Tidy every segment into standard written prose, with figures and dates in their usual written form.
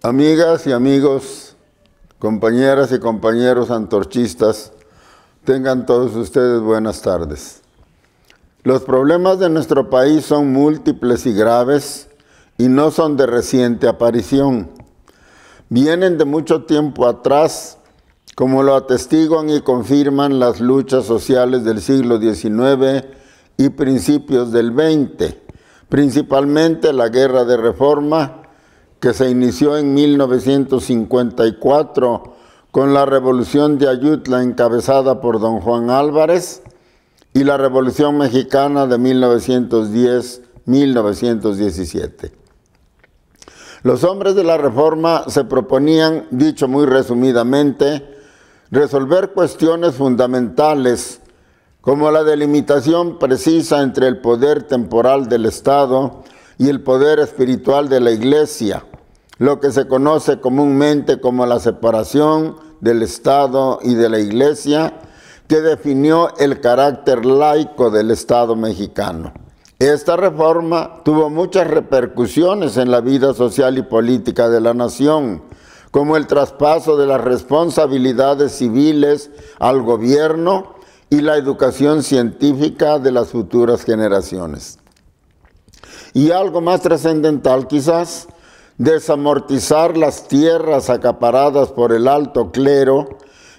Amigas y amigos, compañeras y compañeros antorchistas, tengan todos ustedes buenas tardes. Los problemas de nuestro país son múltiples y graves y no son de reciente aparición. Vienen de mucho tiempo atrás, como lo atestiguan y confirman las luchas sociales del siglo XIX y principios del XX, principalmente la Guerra de Reforma, que se inició en 1954 con la Revolución de Ayutla encabezada por don Juan Álvarez y la Revolución Mexicana de 1910-1917. Los hombres de la Reforma se proponían, dicho muy resumidamente, resolver cuestiones fundamentales como la delimitación precisa entre el poder temporal del Estado y el poder espiritual de la Iglesia, lo que se conoce comúnmente como la separación del Estado y de la Iglesia, que definió el carácter laico del Estado mexicano. Esta reforma tuvo muchas repercusiones en la vida social y política de la nación, como el traspaso de las responsabilidades civiles al gobierno y la educación científica de las futuras generaciones. Y algo más trascendental quizás, desamortizar las tierras acaparadas por el alto clero,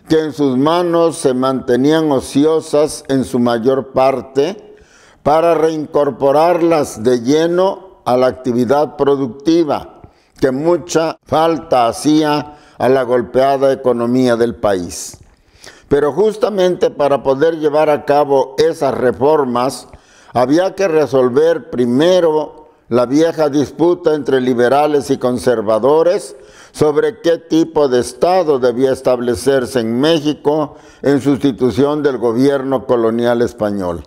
que en sus manos se mantenían ociosas en su mayor parte, para reincorporarlas de lleno a la actividad productiva, que mucha falta hacía a la golpeada economía del país. Pero justamente para poder llevar a cabo esas reformas, había que resolver primero la vieja disputa entre liberales y conservadores sobre qué tipo de Estado debía establecerse en México en sustitución del gobierno colonial español.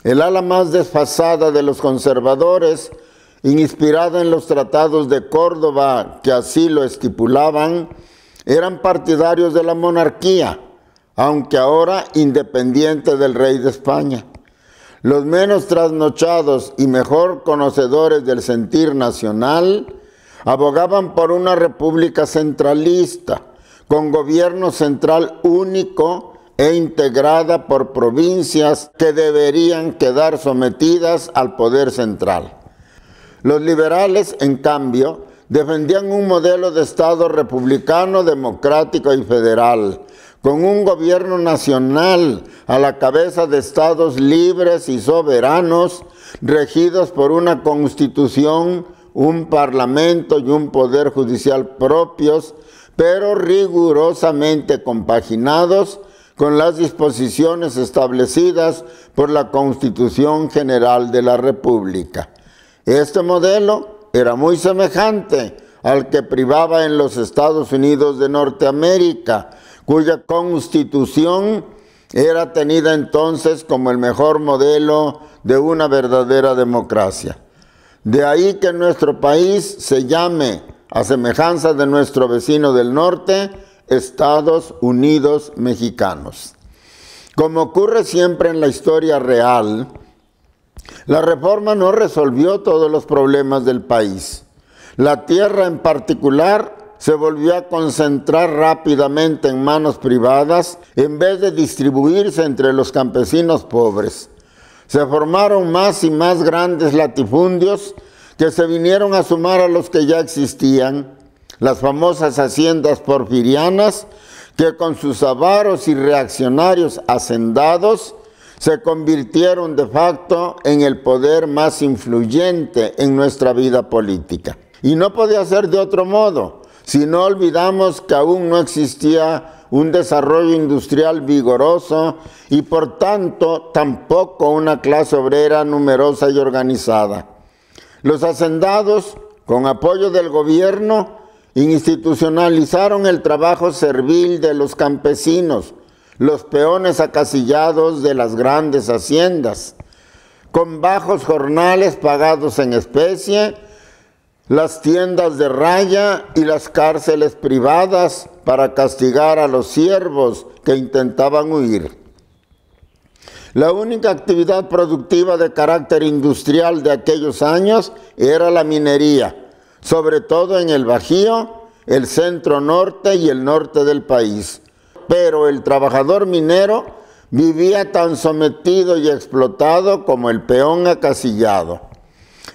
El ala más desfasada de los conservadores, inspirada en los tratados de Córdoba que así lo estipulaban, eran partidarios de la monarquía, aunque ahora independiente del rey de España. Los menos trasnochados y mejor conocedores del sentir nacional abogaban por una república centralista, con gobierno central único e integrada por provincias que deberían quedar sometidas al poder central. Los liberales, en cambio, defendían un modelo de Estado republicano, democrático y federal, con un gobierno nacional a la cabeza de estados libres y soberanos, regidos por una constitución, un parlamento y un poder judicial propios, pero rigurosamente compaginados con las disposiciones establecidas por la Constitución General de la República. Este modelo era muy semejante al que privaba en los Estados Unidos de Norteamérica, cuya constitución era tenida entonces como el mejor modelo de una verdadera democracia. De ahí que nuestro país se llame, a semejanza de nuestro vecino del norte, Estados Unidos Mexicanos. Como ocurre siempre en la historia real, la reforma no resolvió todos los problemas del país. La tierra en particular se volvió a concentrar rápidamente en manos privadas en vez de distribuirse entre los campesinos pobres. Se formaron más y más grandes latifundios que se vinieron a sumar a los que ya existían, las famosas haciendas porfirianas, que con sus avaros y reaccionarios hacendados se convirtieron de facto en el poder más influyente en nuestra vida política. Y no podía ser de otro modo, si no olvidamos que aún no existía un desarrollo industrial vigoroso y por tanto tampoco una clase obrera numerosa y organizada. Los hacendados, con apoyo del gobierno, institucionalizaron el trabajo servil de los campesinos, los peones acasillados de las grandes haciendas, con bajos jornales pagados en especie, las tiendas de raya y las cárceles privadas para castigar a los siervos que intentaban huir. La única actividad productiva de carácter industrial de aquellos años era la minería, sobre todo en el Bajío, el centro norte y el norte del país. Pero el trabajador minero vivía tan sometido y explotado como el peón acasillado.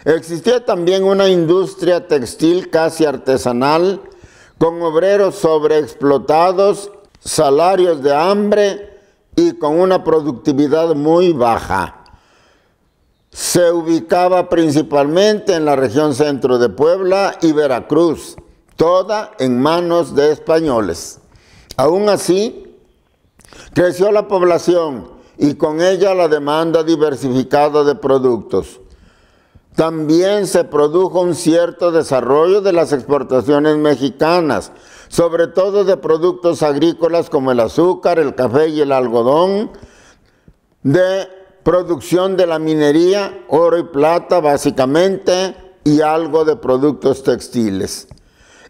Existía también una industria textil casi artesanal, con obreros sobreexplotados, salarios de hambre y con una productividad muy baja. Se ubicaba principalmente en la región centro de Puebla y Veracruz, toda en manos de españoles. Aún así, creció la población y con ella la demanda diversificada de productos. También se produjo un cierto desarrollo de las exportaciones mexicanas, sobre todo de productos agrícolas como el azúcar, el café y el algodón, de producción de la minería, oro y plata básicamente, y algo de productos textiles.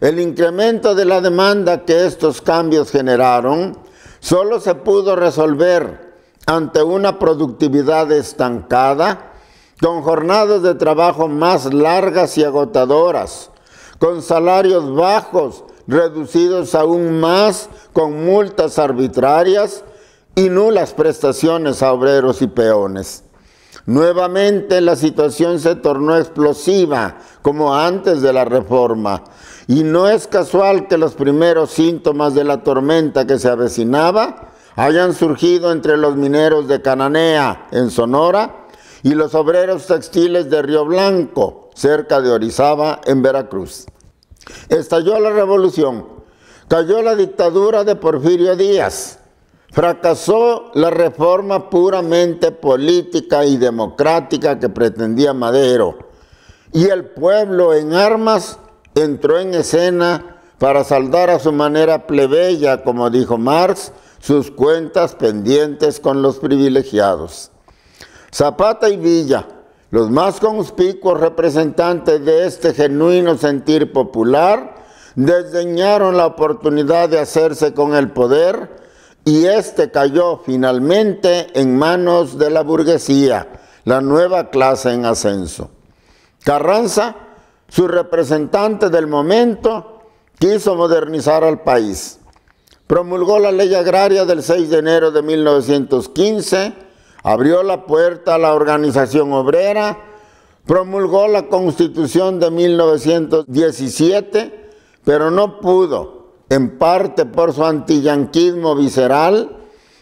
El incremento de la demanda que estos cambios generaron solo se pudo resolver ante una productividad estancada, con jornadas de trabajo más largas y agotadoras, con salarios bajos, reducidos aún más, con multas arbitrarias y nulas prestaciones a obreros y peones. Nuevamente la situación se tornó explosiva, como antes de la reforma, y no es casual que los primeros síntomas de la tormenta que se avecinaba hayan surgido entre los mineros de Cananea, en Sonora, y los obreros textiles de Río Blanco, cerca de Orizaba, en Veracruz. Estalló la revolución, cayó la dictadura de Porfirio Díaz, fracasó la reforma puramente política y democrática que pretendía Madero, y el pueblo en armas entró en escena para saldar a su manera plebeya, como dijo Marx, sus cuentas pendientes con los privilegiados. Zapata y Villa, los más conspicuos representantes de este genuino sentir popular, desdeñaron la oportunidad de hacerse con el poder y este cayó finalmente en manos de la burguesía, la nueva clase en ascenso. Carranza, su representante del momento, quiso modernizar al país. Promulgó la ley agraria del 6 de enero de 1915, abrió la puerta a la organización obrera, promulgó la Constitución de 1917, pero no pudo, en parte por su antiyanquismo visceral,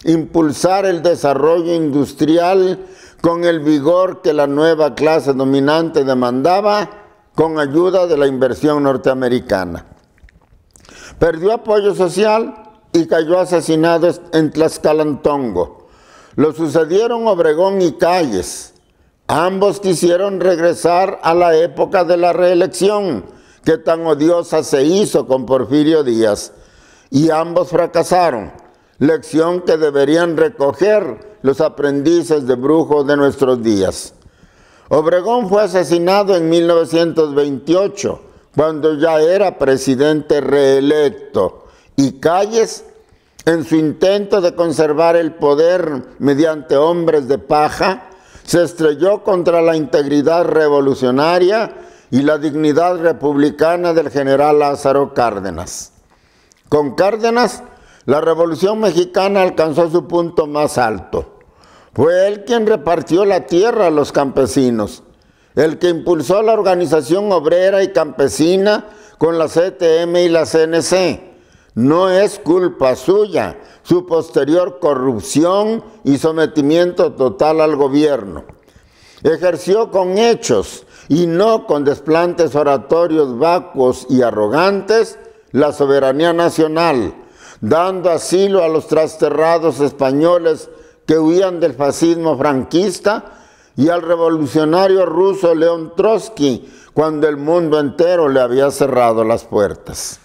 impulsar el desarrollo industrial con el vigor que la nueva clase dominante demandaba, con ayuda de la inversión norteamericana. Perdió apoyo social y cayó asesinado en Tlaxcalantongo. Lo sucedieron Obregón y Calles. Ambos quisieron regresar a la época de la reelección, que tan odiosa se hizo con Porfirio Díaz, y ambos fracasaron, lección que deberían recoger los aprendices de brujos de nuestros días. Obregón fue asesinado en 1928, cuando ya era presidente reelecto, y Calles, en su intento de conservar el poder mediante hombres de paja, se estrelló contra la integridad revolucionaria y la dignidad republicana del general Lázaro Cárdenas. Con Cárdenas, la Revolución Mexicana alcanzó su punto más alto. Fue él quien repartió la tierra a los campesinos, el que impulsó la organización obrera y campesina con la CTM y la CNC. No es culpa suya su posterior corrupción y sometimiento total al gobierno. Ejerció con hechos y no con desplantes oratorios vacuos y arrogantes la soberanía nacional, dando asilo a los trasterrados españoles que huían del fascismo franquista y al revolucionario ruso León Trotsky cuando el mundo entero le había cerrado las puertas.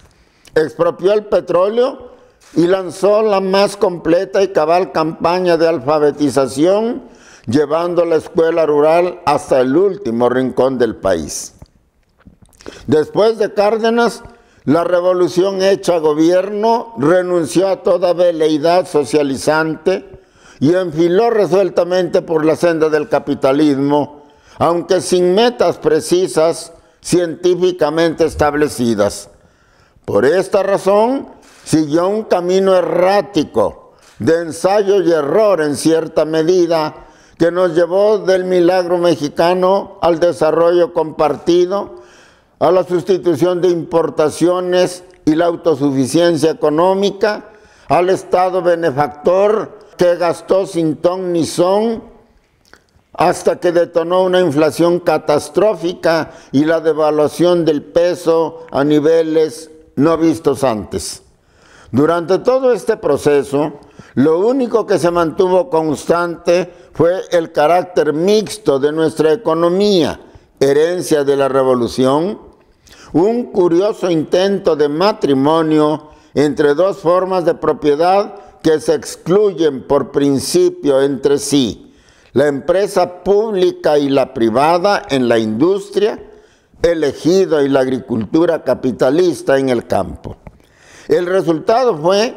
Expropió el petróleo y lanzó la más completa y cabal campaña de alfabetización, llevando la escuela rural hasta el último rincón del país. Después de Cárdenas, la revolución hecha gobierno renunció a toda veleidad socializante y enfiló resueltamente por la senda del capitalismo, aunque sin metas precisas científicamente establecidas. Por esta razón, siguió un camino errático de ensayo y error en cierta medida que nos llevó del milagro mexicano al desarrollo compartido, a la sustitución de importaciones y la autosuficiencia económica, al Estado benefactor que gastó sin ton ni son, hasta que detonó una inflación catastrófica y la devaluación del peso a niveles no vistos antes. Durante todo este proceso, lo único que se mantuvo constante fue el carácter mixto de nuestra economía, herencia de la revolución, un curioso intento de matrimonio entre dos formas de propiedad que se excluyen por principio entre sí: la empresa pública y la privada en la industria, el ejido y la agricultura capitalista en el campo. El resultado fue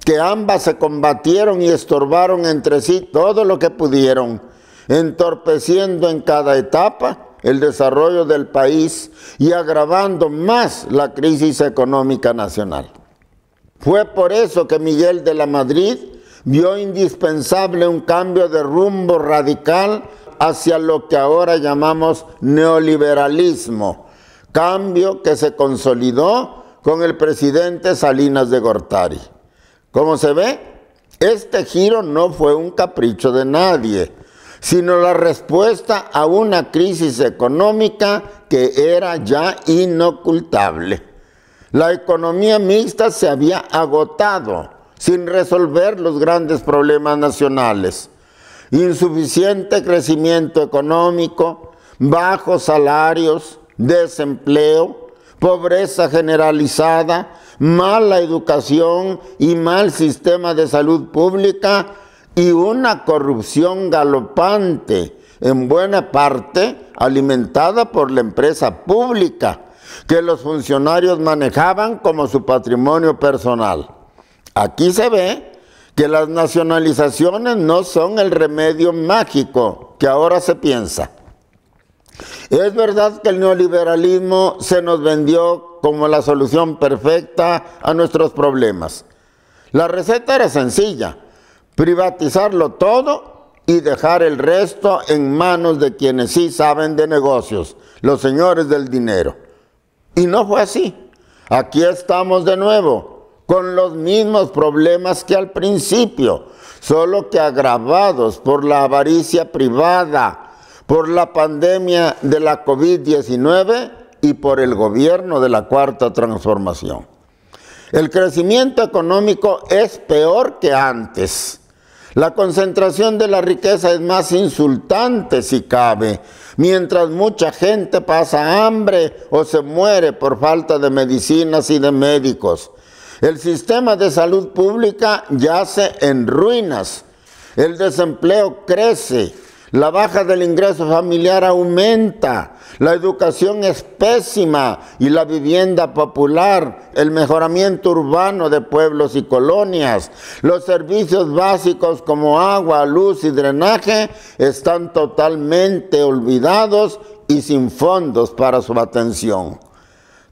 que ambas se combatieron y estorbaron entre sí todo lo que pudieron, entorpeciendo en cada etapa el desarrollo del país y agravando más la crisis económica nacional. Fue por eso que Miguel de la Madrid vio indispensable un cambio de rumbo radical hacia lo que ahora llamamos neoliberalismo, cambio que se consolidó con el presidente Salinas de Gortari. Como se ve, este giro no fue un capricho de nadie, sino la respuesta a una crisis económica que era ya inocultable. La economía mixta se había agotado sin resolver los grandes problemas nacionales: insuficiente crecimiento económico, bajos salarios, desempleo, pobreza generalizada, mala educación y mal sistema de salud pública y una corrupción galopante, en buena parte alimentada por la empresa pública, que los funcionarios manejaban como su patrimonio personal. Aquí se ve que las nacionalizaciones no son el remedio mágico que ahora se piensa. Es verdad que el neoliberalismo se nos vendió como la solución perfecta a nuestros problemas. La receta era sencilla: privatizarlo todo y dejar el resto en manos de quienes sí saben de negocios, los señores del dinero. Y no fue así. Aquí estamos de nuevo, con los mismos problemas que al principio, solo que agravados por la avaricia privada, por la pandemia de la COVID-19 y por el gobierno de la Cuarta Transformación. El crecimiento económico es peor que antes. La concentración de la riqueza es más insultante si cabe, mientras mucha gente pasa hambre o se muere por falta de medicinas y de médicos. El sistema de salud pública yace en ruinas, el desempleo crece, la baja del ingreso familiar aumenta, la educación es pésima y la vivienda popular, el mejoramiento urbano de pueblos y colonias, los servicios básicos como agua, luz y drenaje están totalmente olvidados y sin fondos para su atención.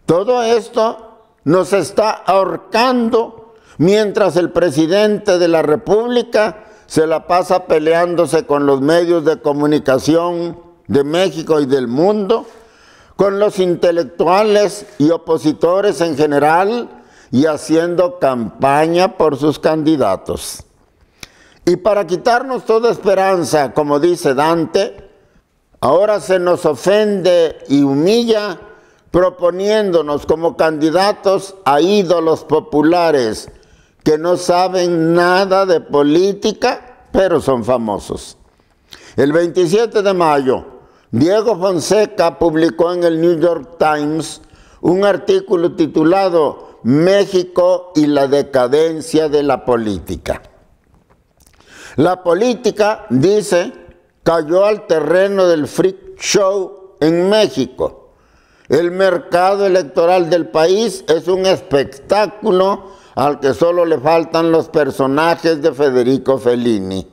Todo esto nos está ahorcando mientras el presidente de la República se la pasa peleándose con los medios de comunicación de México y del mundo, con los intelectuales y opositores en general, y haciendo campaña por sus candidatos. Y para quitarnos toda esperanza, como dice Dante, ahora se nos ofende y humilla proponiéndonos como candidatos a ídolos populares que no saben nada de política, pero son famosos. El 27 de mayo, Diego Fonseca publicó en el New York Times un artículo titulado «México y la decadencia de la política». La política, dice, cayó al terreno del freak show en México. El mercado electoral del país es un espectáculo al que solo le faltan los personajes de Federico Fellini.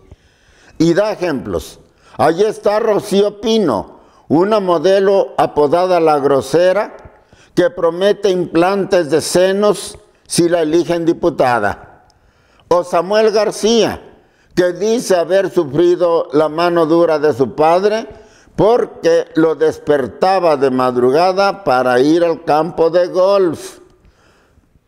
Y da ejemplos. Allí está Rocío Pino, una modelo apodada La Grosera, que promete implantes de senos si la eligen diputada. O Samuel García, que dice haber sufrido la mano dura de su padre porque lo despertaba de madrugada para ir al campo de golf.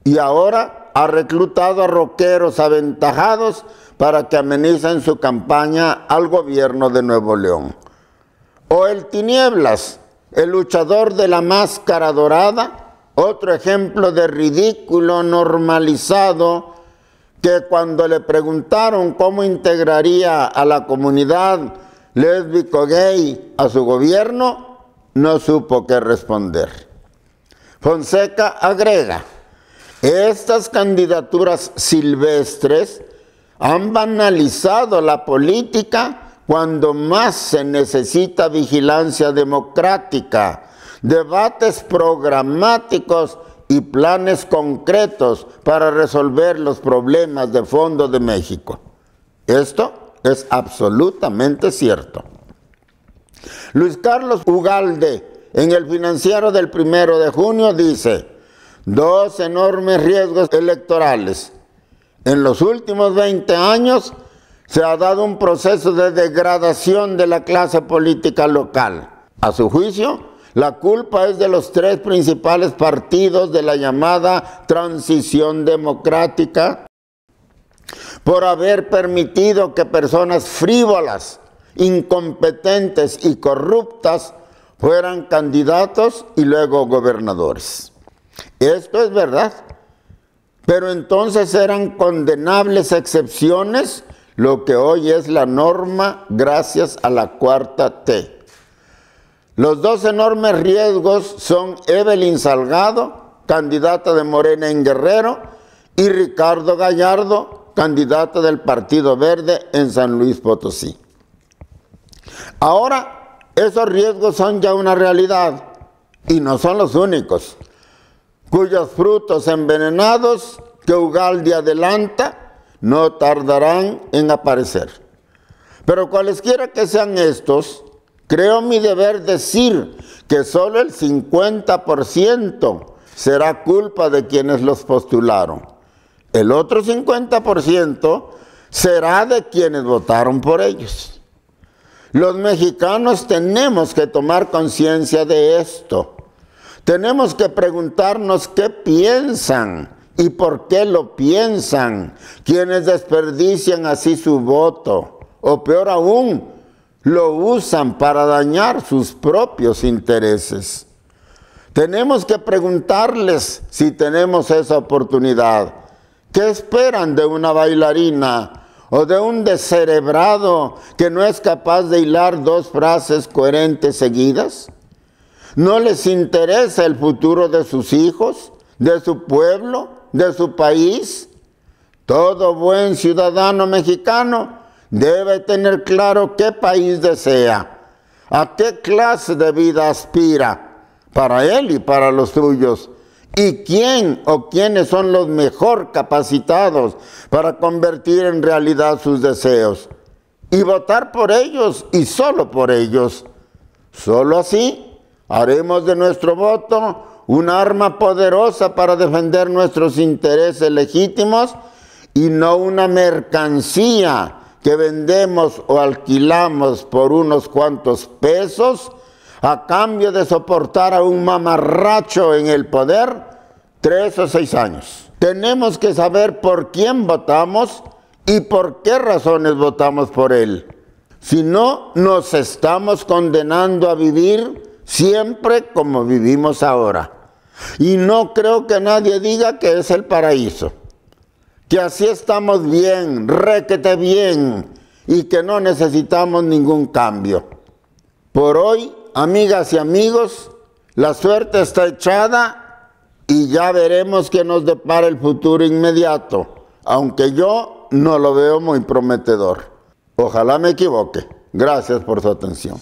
Y ahora ha reclutado a rockeros aventajados para que amenicen su campaña al gobierno de Nuevo León. O el Tinieblas, el luchador de la máscara dorada, otro ejemplo de ridículo normalizado, que cuando le preguntaron cómo integraría a la comunidad lésbico-gay a su gobierno, no supo qué responder. Fonseca agrega: estas candidaturas silvestres han banalizado la política cuando más se necesita vigilancia democrática, debates programáticos y planes concretos para resolver los problemas de fondo de México. Esto es absolutamente cierto. Luis Carlos Ugalde, en El Financiero del 1 de junio, dice: dos enormes riesgos electorales. En los últimos 20 años se ha dado un proceso de degradación de la clase política local. A su juicio, la culpa es de los tres principales partidos de la llamada transición democrática por haber permitido que personas frívolas, incompetentes y corruptas fueran candidatos y luego gobernadores. Esto es verdad, pero entonces eran condenables excepciones, lo que hoy es la norma gracias a la cuarta T. Los dos enormes riesgos son Evelyn Salgado, candidata de Morena en Guerrero, y Ricardo Gallardo, candidato del Partido Verde en San Luis Potosí. Ahora, esos riesgos son ya una realidad y no son los únicos, cuyos frutos envenenados que Ugalde adelanta no tardarán en aparecer. Pero cualesquiera que sean estos, creo mi deber decir que solo el 50% será culpa de quienes los postularon. El otro 50% será de quienes votaron por ellos. Los mexicanos tenemos que tomar conciencia de esto. Tenemos que preguntarnos qué piensan y por qué lo piensan quienes desperdician así su voto, o peor aún, lo usan para dañar sus propios intereses. Tenemos que preguntarles si tenemos esa oportunidad. ¿Qué esperan de una bailarina o de un descerebrado que no es capaz de hilar dos frases coherentes seguidas? ¿No les interesa el futuro de sus hijos, de su pueblo, de su país? Todo buen ciudadano mexicano debe tener claro qué país desea, a qué clase de vida aspira, para él y para los suyos, y quién o quiénes son los mejor capacitados para convertir en realidad sus deseos, y votar por ellos y solo por ellos. Solo así haremos de nuestro voto un arma poderosa para defender nuestros intereses legítimos y no una mercancía que vendemos o alquilamos por unos cuantos pesos a cambio de soportar a un mamarracho en el poder 3 o 6 años. Tenemos que saber por quién votamos y por qué razones votamos por él. Si no, nos estamos condenando a vivir siempre como vivimos ahora. Y no creo que nadie diga que es el paraíso, que así estamos bien, requete bien, y que no necesitamos ningún cambio. Por hoy, amigas y amigos, la suerte está echada y ya veremos qué nos depara el futuro inmediato, aunque yo no lo veo muy prometedor. Ojalá me equivoque. Gracias por su atención.